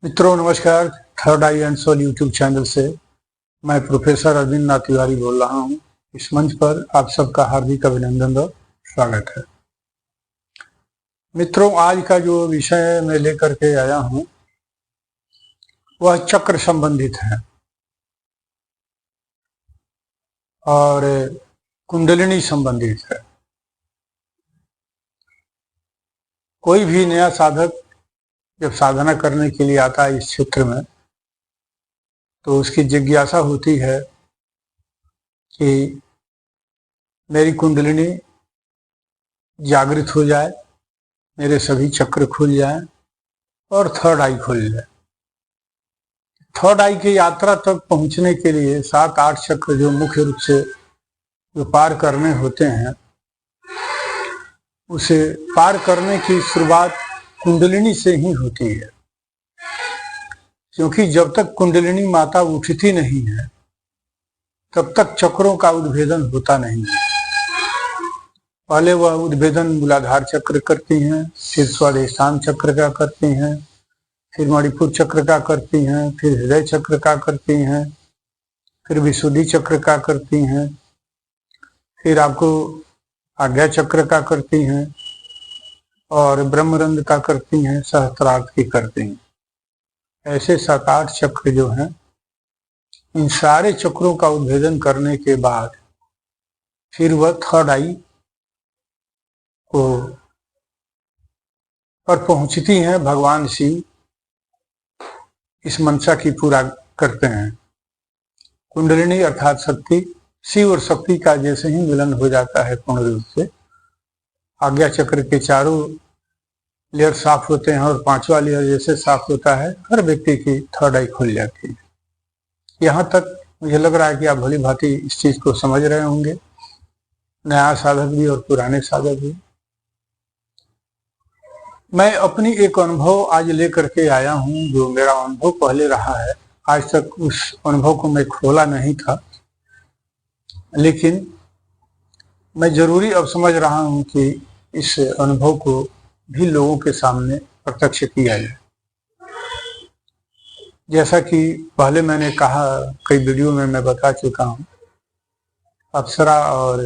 मित्रों नमस्कार। Third eye and soul YouTube channel से मैं प्रोफेसर अरविंद नाथ तिवारी बोल रहा हूं। इस मंच पर आप सबका हार्दिक अभिनंदन और स्वागत है। मित्रों, आज का जो विषय मैं लेकर के आया हूं वह चक्र संबंधित है और कुंडलिनी संबंधित है। कोई भी नया साधक जब साधना करने के लिए आता है इस क्षेत्र में तो उसकी जिज्ञासा होती है कि मेरी कुंडलिनी जागृत हो जाए, मेरे सभी चक्र खुल जाएं और थर्ड आई खुल जाए। थर्ड आई की यात्रा तक पहुंचने के लिए 7-8 चक्र जो मुख्य रूप से जो पार करने होते हैं, उसे पार करने की शुरुआत कुंडलिनी से ही होती है, क्योंकि जब तक कुंडलिनी माता उठती नहीं है तब तक चक्रों का उद्भेदन होता नहीं है। पहले वह उद्भेदन मूलाधार चक्र करती हैं, फिर स्वाधिष्ठान चक्र का करती हैं, फिर मणिपुर चक्र का करती हैं, फिर हृदय चक्र का करती हैं, फिर विशुद्धि चक्र का करती हैं, फिर आपको आज्ञा चक्र का करती हैं और ब्रह्मरंध्र का करती हैं, सहस्त्रार्थ की करती हैं। ऐसे 7-8 चक्र जो हैं, इन सारे चक्रों का उद्भेदन करने के बाद फिर वह थर्ड आई को पर पहुंचती हैं। भगवान शिव इस मंशा की पूरा करते हैं। कुंडलिनी अर्थात शक्ति, शिव और शक्ति का जैसे ही मिलन हो जाता है पूर्ण रूप से, आज्ञा चक्र के चारों लेयर साफ होते हैं और 5वां लेयर जैसे साफ होता है, हर व्यक्ति की थर्ड आई खुल जाती है। यहाँ तक मुझे लग रहा है कि आप भली भांति इस चीज को समझ रहे होंगे, नया साधक भी और पुराने साधक भी। मैं अपनी एक अनुभव आज लेकर के आया हूँ, जो मेरा अनुभव पहले रहा है। आज तक उस अनुभव को मैं खोला नहीं था, लेकिन मैं जरूरी अब समझ रहा हूँ कि इस अनुभव को भी लोगों के सामने प्रत्यक्ष किया जाए। जैसा कि पहले मैंने कहा, कई वीडियो में मैं बता चुका हूँ, अप्सरा और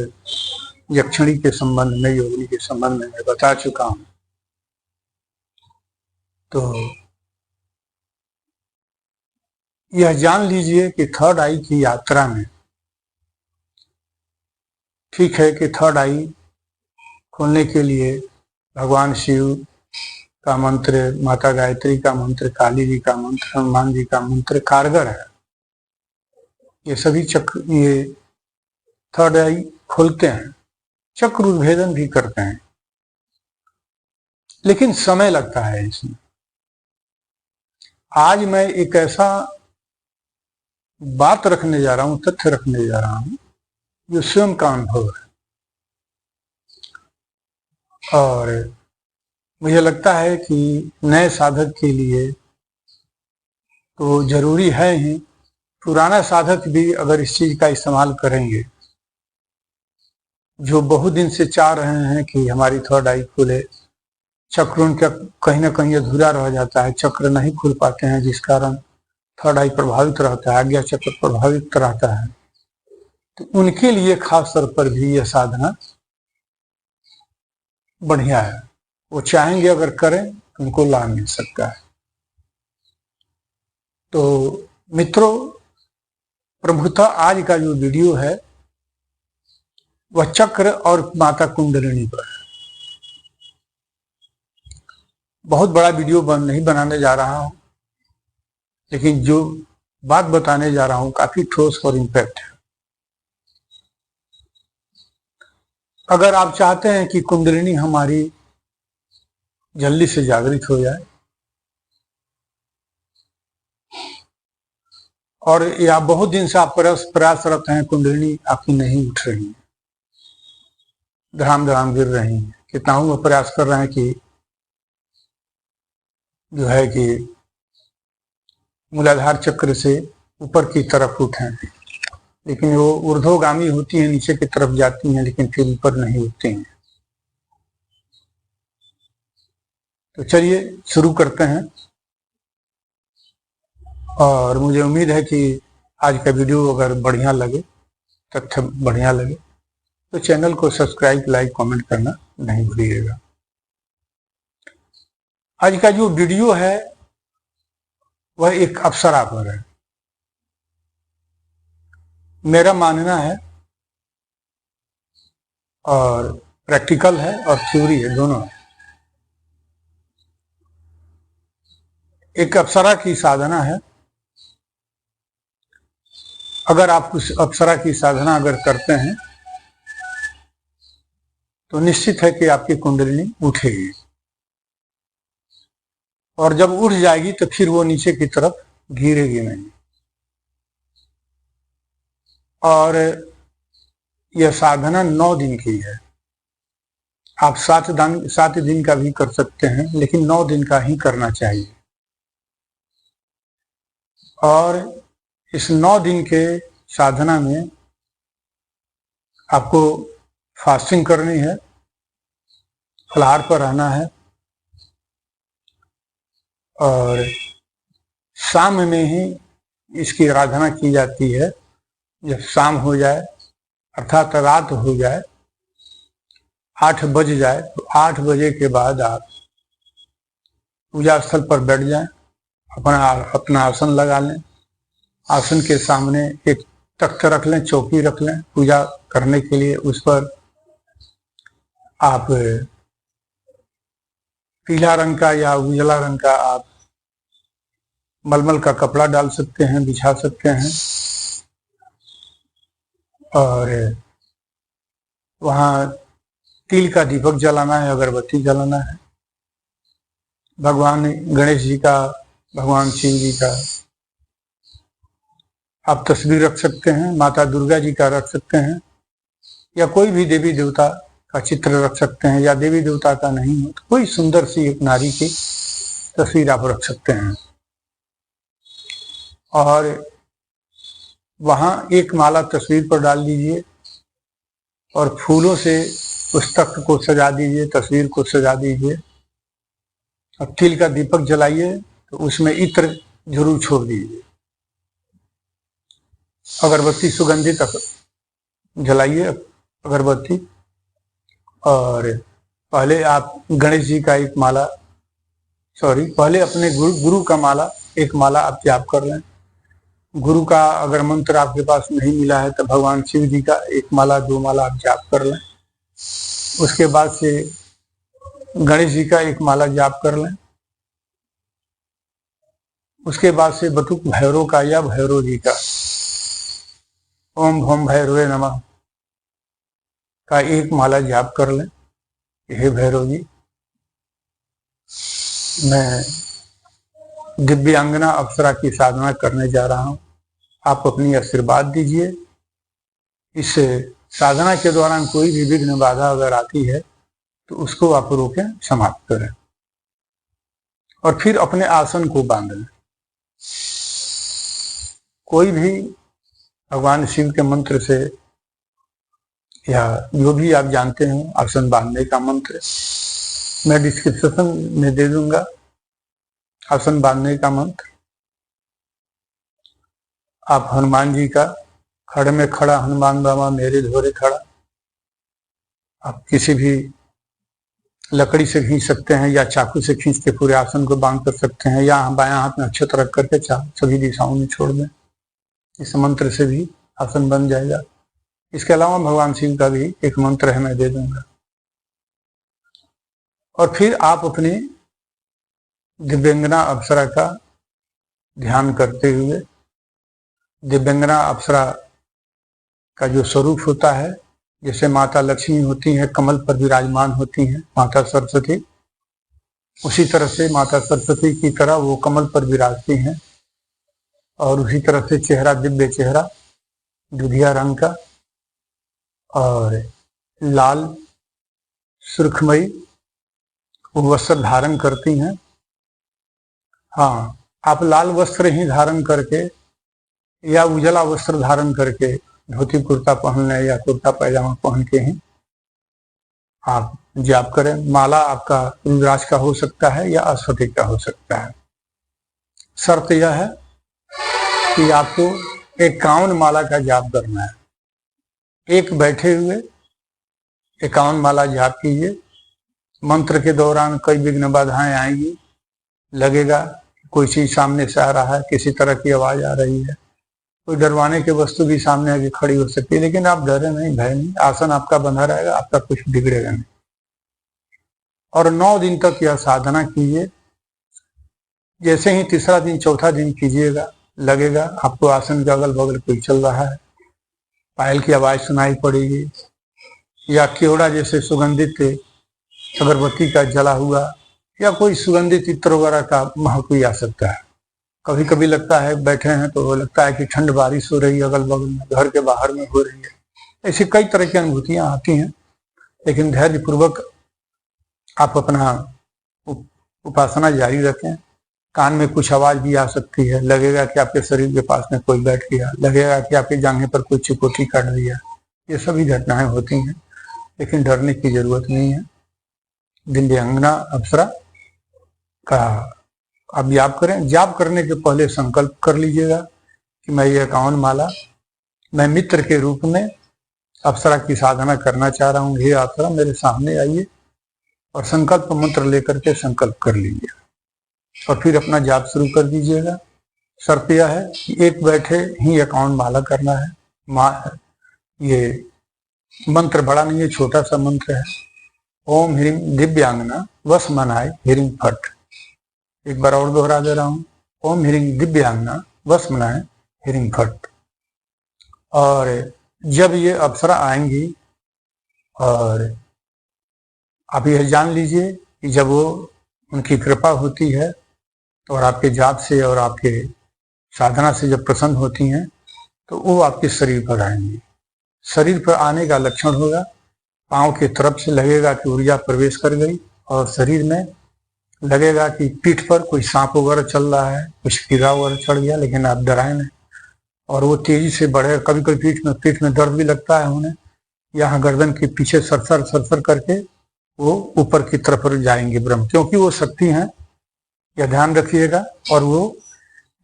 यक्षिणी के संबंध में, योगिनी के संबंध में मैं बता चुका हूँ। तो यह जान लीजिए कि थर्ड आई की यात्रा में, ठीक है कि थर्ड आई खोलने के लिए भगवान शिव का मंत्र, माता गायत्री का मंत्र, काली जी का मंत्र, हनुमान जी का मंत्र कारगर है। ये सभी चक्र, ये थर्ड आई खोलते हैं, चक्र उद्भेदन भी करते हैं, लेकिन समय लगता है इसमें। आज मैं एक ऐसा बात रखने जा रहा हूं, तथ्य रखने जा रहा हूं, जो स्वयं का अनुभव है और मुझे लगता है कि नए साधक के लिए तो जरूरी है ही। पुराना साधक भी अगर इस चीज का इस्तेमाल करेंगे, जो बहुत दिन से चाह रहे हैं कि हमारी थर्ड आई खुले, चक्र उनका कहीं ना कहीं अधूरा रह जाता है, चक्र नहीं खुल पाते हैं, जिस कारण थर्ड आई प्रभावित रहता है, आज्ञा चक्र प्रभावित रहता है, तो उनके लिए खास तौर पर भी यह साधना बढ़िया है। वो चाहेंगे अगर करें तो उनको लाभ मिल सकता है। तो मित्रों, प्रमुखतः आज का जो वीडियो है वह चक्र और माता कुंडलिनी पर है। बहुत बड़ा वीडियो नहीं बनाने जा रहा हूं, लेकिन जो बात बताने जा रहा हूं काफी ठोस और इम्पैक्ट है। अगर आप चाहते हैं कि कुंडलिनी हमारी जल्दी से जागृत हो जाए और या बहुत दिन से आप प्रयासरत हैं, कुंडलिनी आपकी नहीं उठ रही है, धड़ाम धड़ाम गिर रही है, कितना वो प्रयास कर रहे हैं कि जो है कि मूलाधार चक्र से ऊपर की तरफ उठें, लेकिन वो ऊर्ध्वगामी होती है, नीचे की तरफ जाती हैं, लेकिन फिर ऊपर नहीं उठती हैं। तो चलिए शुरू करते हैं। और मुझे उम्मीद है कि आज का वीडियो अगर बढ़िया लगे, तथ्य बढ़िया लगे, तो चैनल को सब्सक्राइब, लाइक, कमेंट करना नहीं भूलिएगा। आज का जो वीडियो है वह एक अप्सरा पर है। मेरा मानना है, और प्रैक्टिकल है और थ्योरी है, दोनों है। एक अप्सरा की साधना है। अगर आप उस अप्सरा की साधना अगर करते हैं तो निश्चित है कि आपकी कुंडलिनी उठेगी, और जब उठ जाएगी तो फिर वो नीचे की तरफ गिरेगी नहीं। और यह साधना 9 दिन की है। आप 7 दिन का भी कर सकते हैं, लेकिन 9 दिन का ही करना चाहिए। और इस 9 दिन के साधना में आपको फास्टिंग करनी है, फलाहार पर रहना है, और शाम में ही इसकी आराधना की जाती है। जब शाम हो जाए, अर्थात रात हो जाए, 8 बज जाए, तो 8 बजे के बाद आप पूजा स्थल पर बैठ जाएं, अपना आसन लगा लें। आसन के सामने एक तख्त रख लें, चौकी रख लें पूजा करने के लिए। उस पर आप पीला रंग का या उजला रंग का आप मलमल का कपड़ा डाल सकते हैं, बिछा सकते हैं, और वहाँ तिल का दीपक जलाना है, अगरबत्ती जलाना है। भगवान गणेश जी का, भगवान शिव जी का आप तस्वीर रख सकते हैं, माता दुर्गा जी का रख सकते हैं, या कोई भी देवी देवता का चित्र रख सकते हैं, या देवी देवता का नहीं हो तो कोई सुंदर सी एक नारी की तस्वीर आप रख सकते हैं। और वहाँ एक माला तस्वीर पर डाल दीजिए, और फूलों से उस तख्त को सजा दीजिए, तस्वीर को सजा दीजिए। और तिल का दीपक जलाइए, तो उसमें इत्र जरूर छोड़ दीजिए। अगरबत्ती सुगंधित जलाइए अगरबत्ती, और पहले आप गणेश जी का एक माला, पहले अपने गुरु का माला, एक माला आप जाप कर लें। गुरु का अगर मंत्र आपके पास नहीं मिला है तो भगवान शिव जी का 1 माला 2 माला आप जाप कर लें। उसके बाद से गणेश जी का 1 माला जाप कर लें। उसके बाद से बटुक भैरव का या भैरव जी का ओम भोम भैरवे नमः का 1 माला जाप कर लें। हे भैरव जी, मैं दिव्यांगना अप्सरा की साधना करने जा रहा हूँ, आप अपनी आशीर्वाद दीजिए। इस साधना के दौरान कोई भी विघ्न बाधा अगर आती है तो उसको आप रोकें, समाप्त करें, और फिर अपने आसन को बांध लें। कोई भी भगवान शिव के मंत्र से, या जो भी आप जानते हो आसन बांधने का मंत्र, मैं डिस्क्रिप्शन में दे दूंगा आसन बांधने का मंत्र। आप हनुमान जी का, खड़े में खड़ा हनुमान बाबा मेरे धोरे खड़ा, आप किसी भी लकड़ी से खींच सकते हैं, या चाकू से खींच के पूरे आसन को बांध कर सकते हैं, या बायां हाथ में अक्षत रख करके सभी दिशाओं में छोड़ दें। इस मंत्र से भी आसन बन जाएगा। इसके अलावा भगवान शिव का भी एक मंत्र है, मैं दे दूंगा। और फिर आप अपने दिव्यांगना अप्सरा का ध्यान करते हुए, दिव्यांगना अप्सरा का जो स्वरूप होता है, जैसे माता लक्ष्मी होती हैं कमल पर विराजमान होती हैं माता सरस्वती, उसी तरह से माता सरस्वती की तरह वो कमल पर विराजती हैं। और उसी तरह से चेहरा, दिव्य चेहरा, दुधिया रंग का, और लाल सुर्खमयी वो वस्त्र धारण करती हैं। हाँ, आप लाल वस्त्र ही धारण करके या उजला वस्त्र धारण करके, धोती कुर्ता पहन लें या कुर्ता पैजामा पहन के ही आप जाप करें। माला आपका रुद्राक्ष का हो सकता है या अस्फटिक का हो सकता है। शर्त यह है कि आपको 51 माला का जाप करना है। एक बैठे हुए 51 माला जाप कीजिए। मंत्र के दौरान कई विघ्न बाधाएं आएंगी, लगेगा कोई चीज सामने से आ रहा है, किसी तरह की आवाज आ रही है, कोई डरवाने की वस्तु भी सामने आके खड़ी हो सकती है, लेकिन आप डरे नहीं, भय नहीं, आसन आपका बंधा रहेगा, आपका कुछ बिगड़ेगा नहीं। और 9 दिन तक यह साधना कीजिए। जैसे ही तीसरा दिन चौथा दिन कीजिएगा, लगेगा आपको आसन के अगल बगल कोई चल रहा है, पायल की आवाज सुनाई पड़ेगी, या केवड़ा जैसे सुगंधित अगरबत्ती का जला हुआ या कोई सुगंधित इत्र वगैरह का महक भी आ सकता है। कभी कभी लगता है बैठे हैं तो लगता है कि ठंड बारिश हो रही है, अगल बगल में, घर के बाहर में हो रही है। ऐसी कई तरह की अनुभूतियां आती हैं, लेकिन धैर्य पूर्वक आप अपना उपासना जारी रखें। कान में कुछ आवाज भी आ सकती है, लगेगा कि आपके शरीर के पास में कोई बैठ गया, लगेगा कि आपके जांघे पर कोई चिकोटी काट दिया। ये सभी घटनाएं होती हैं, लेकिन डरने की जरूरत नहीं है। दिव्यांगना अप्सरा का आप जाप करें। जाप करने के पहले संकल्प कर लीजिएगा कि मैं ये 51 माला मैं मित्र के रूप में अप्सरा की साधना करना चाह रहा हूँ। हे अप्सरा मेरे सामने आइए, और संकल्प मंत्र लेकर के संकल्प कर लीजिए और फिर अपना जाप शुरू कर दीजिएगा। शर्त यह है कि एक बैठे ही 51 माला करना है। ये मंत्र बड़ा नहीं है, छोटा सा मंत्र है। ओम ह्रीम दिव्यांगना वस मनाए ह्रीम फट। एक बार और दोहरा दे रहा हूं, ओम ह्रीम दिव्यांगना वस मनाए ह्रीम फट। और जब ये अप्सरा आएंगी, और आप यह जान लीजिए कि जब वो उनकी कृपा होती है और आपके जाप से और आपके साधना से जब प्रसन्न होती हैं, तो वो आपके शरीर पर आएंगी। शरीर पर आने का लक्षण होगा, पांव के तरफ से लगेगा कि ऊर्जा प्रवेश कर गई, और शरीर में लगेगा कि पीठ पर कोई सांप वगैरह चल रहा है, कुछ कीड़ा वगैरह चढ़ गया, लेकिन आप डराए नहीं। और वो तेजी से बढ़े। कभी कभी पीठ में दर्द भी लगता है उन्हें, यहाँ गर्दन के पीछे सरसर सरसर करके वो ऊपर की तरफ जाएंगे ब्रह्म, क्योंकि वो शक्ति हैं, यह ध्यान रखिएगा। और वो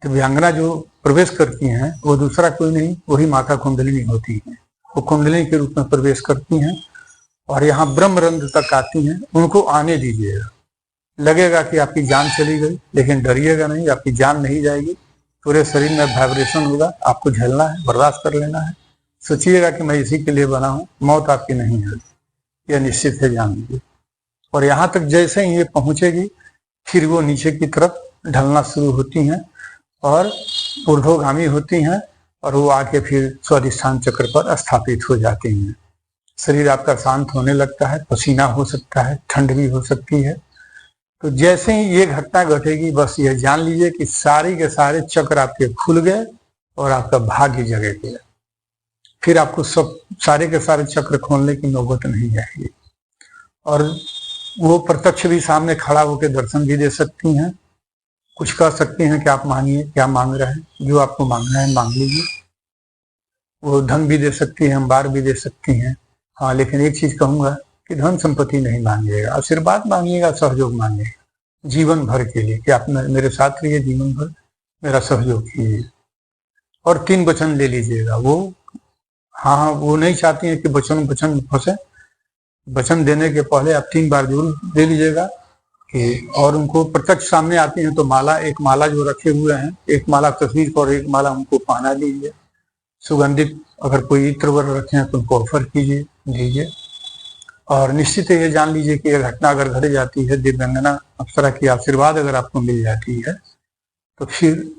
दिव्यांगना जो प्रवेश करती हैं वो दूसरा कोई नहीं, वही माता कुंडलिनी होती है। वो कुंडलिनी के रूप में प्रवेश करती हैं और यहाँ ब्रह्म रंध्र तक आती हैं। उनको आने दीजिएगा। लगेगा कि आपकी जान चली गई, लेकिन डरिएगा नहीं, आपकी जान नहीं जाएगी। पूरे शरीर में वाइब्रेशन होगा, आपको झेलना है, बर्दाश्त कर लेना है। सोचिएगा कि मैं इसी के लिए बना हूँ, मौत आपकी नहीं है, यह निश्चित है, जान लीजिए। और यहाँ तक जैसे ही ये पहुंचेगी, फिर वो नीचे की तरफ ढलना शुरू होती हैं और ऊर्ध्वगामी होती हैं, और वो आके फिर स्वाधिष्ठान चक्र पर स्थापित हो जाती हैं। शरीर आपका शांत होने लगता है, पसीना हो सकता है, ठंड भी हो सकती है। तो जैसे ही ये घटना घटेगी, बस ये जान लीजिए कि सारे के सारे चक्र आपके खुल गए और आपका भाग्य जगे गया। फिर आपको सब सारे के सारे चक्र खोलने की नौबत नहीं आएगी। और वो प्रत्यक्ष भी सामने खड़ा होकर दर्शन भी दे सकती हैं, कुछ कह सकती हैं कि आप मांगिए, क्या मांग रहे हैं, जो आपको मांगना है मांग लीजिए। वो धन भी दे सकती है, अंबार भी दे सकती हैं। हाँ, लेकिन एक चीज कहूंगा कि धन संपत्ति नहीं मांगिएगा, आशीर्वाद मांगिएगा, सहयोग मांगिएगा जीवन भर के लिए, कि आप मेरे साथ रहिए, जीवन भर मेरा सहयोग कीजिए। और 3 वचन ले लीजिएगा। वो हाँ, वो नहीं चाहती है कि वचन फंसे। वचन देने के पहले आप 3 बार जरूर दे लीजिएगा कि, और उनको प्रत्यक्ष सामने आती हैं तो माला, एक माला जो रखे हुए हैं, एक माला तस्वीर पर, एक माला उनको पहना दीजिए। सुगंधित अगर कोई इत्र वगैरह रखे हैं तो उनको ऑफर कीजिए, दीजिए। और निश्चित ये जान लीजिए कि यह घटना अगर घट जाती है, दिव्यांगना अप्सरा की आशीर्वाद अगर आपको मिल जाती है, तो फिर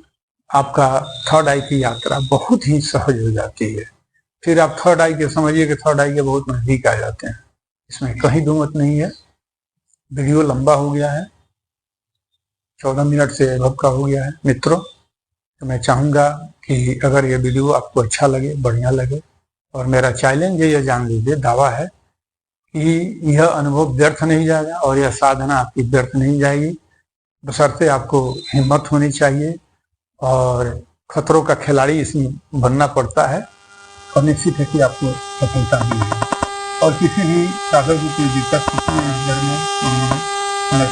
आपका थर्ड आई की यात्रा बहुत ही सहज हो जाती है। फिर आप थर्ड आई के समझिए कि थर्ड आई के बहुत नजदीक आ जाते हैं, इसमें कहीं दुमत नहीं है। वीडियो लंबा हो गया है, 14 मिनट से अभव का हो गया है मित्रों। तो मैं चाहूँगा कि अगर ये वीडियो आपको अच्छा लगे, बढ़िया लगे, और मेरा चैलेंज ये जान लीजिए, दावा है कि यह अनुभव व्यर्थ नहीं जाएगा और यह साधना आपकी व्यर्थ नहीं जाएगी। बशर्ते आपको हिम्मत होनी चाहिए और खतरों का खिलाड़ी इसमें बनना पड़ता है, और निश्चित है कि आपको सफलता मिलेगी। और किसी भी साधक को कोई दिक्कत होती है इस घर में, उन्होंने